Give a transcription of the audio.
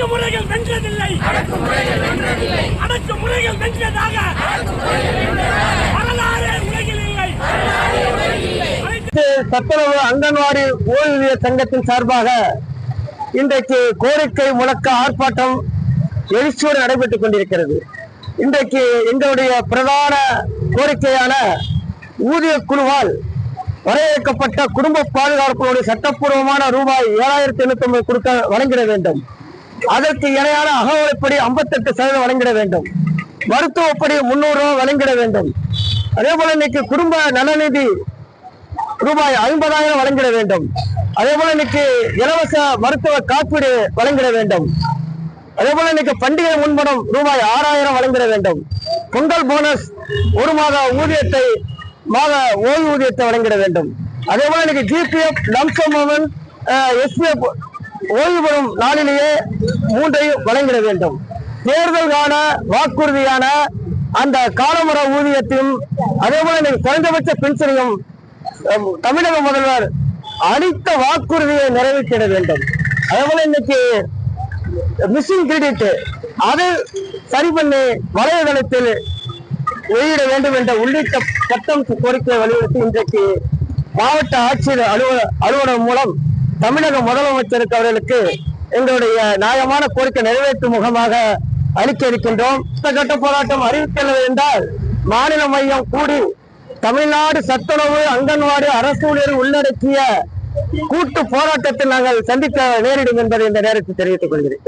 அடக்குமுறைகள் வென்றதில்லை, அடக்குமுறைகள் வென்றதாக வரலாறு உலகில் இல்லை. சத்துணவு அங்கன்வாடி ஓய்வூதிய சங்கத்தின் சார்பாக இன்றைக்கு கோரிக்கை முழக்க ஆர்ப்பாட்டம் எழுச்சியோடு நடைபெற்றுக் கொண்டிருக்கிறது. இன்றைக்கு எங்களுடைய பிரதான கோரிக்கையான ஊதிய குழுவால் வரையறுக்கப்பட்ட குடும்ப பாதுகாப்புடைய சட்டப்பூர்வமான ரூபாய் 7,850 கொடுக்க வழங்கிட வேண்டும். அதற்கு இணையான அகவலைப்படி 58% வழங்கிட வேண்டும். மருத்துவப்படி 300 ரூபாய் வழங்கிட வேண்டும். அதே போல இன்னைக்கு குடும்ப நலநிதி ரூபாய் 50,000 வழங்கிட வேண்டும். அதே போல இன்னைக்கு இலவச மருத்துவ காப்பீடு வழங்கிட வேண்டும். அதே போல இன்னைக்கு பண்டிகை முன்பணம் ரூபாய் 6,000 வழங்கிட வேண்டும். பொங்கல் போனஸ் 1 மாத ஊதியத்தை மாத ஓய்வூதியத்தை வழங்கிட வேண்டும். அதே போல இன்னைக்கு ஜிபிஎஃப் லம்சம் எஸ்பிஎஃப் ஓய்வு பெறும் நாளிலேயே 3 வழங்கிட வேண்டும். தேர்தல்கான வாக்குறுதியான அந்த காலமுறை ஊதியத்தையும் அதே போல இன்னைக்கு குறைந்தபட்ச பென்ஷனையும் தமிழக முதல்வர் அளித்த வாக்குறுதியை நிறைவேற்றிட வேண்டும். அதே போல இன்னைக்கு மிஸ்ஸிங் கிரெடிட் அதை சரி பண்ணி வலைதளத்தில் வெளியிட வேண்டும் என்ற உள்ளிட்ட சட்டம் கோரிக்கை வலியுறுத்தி இன்றைக்கு மாவட்ட ஆட்சியர் அலுவலகம் மூலம் தமிழக முதலமைச்சருக்கு அவர்களுக்கு எங்களுடைய நியாயமான கோரிக்கை நிறைவேற்றும் முகமாக அளிக்க இருக்கின்றோம். கட்ட போராட்டம் அறிவிக்கவில்லை என்றால் மாநில மையம் கூடி தமிழ்நாடு சத்துணவு அங்கன்வாடி அரசு ஊழியர் உள்ளடக்கிய கூட்டு போராட்டத்தில் நாங்கள் சந்திக்க நேரிடும் என்பதை இந்த நேரத்தில் தெரிவித்துக் கொள்கிறேன்.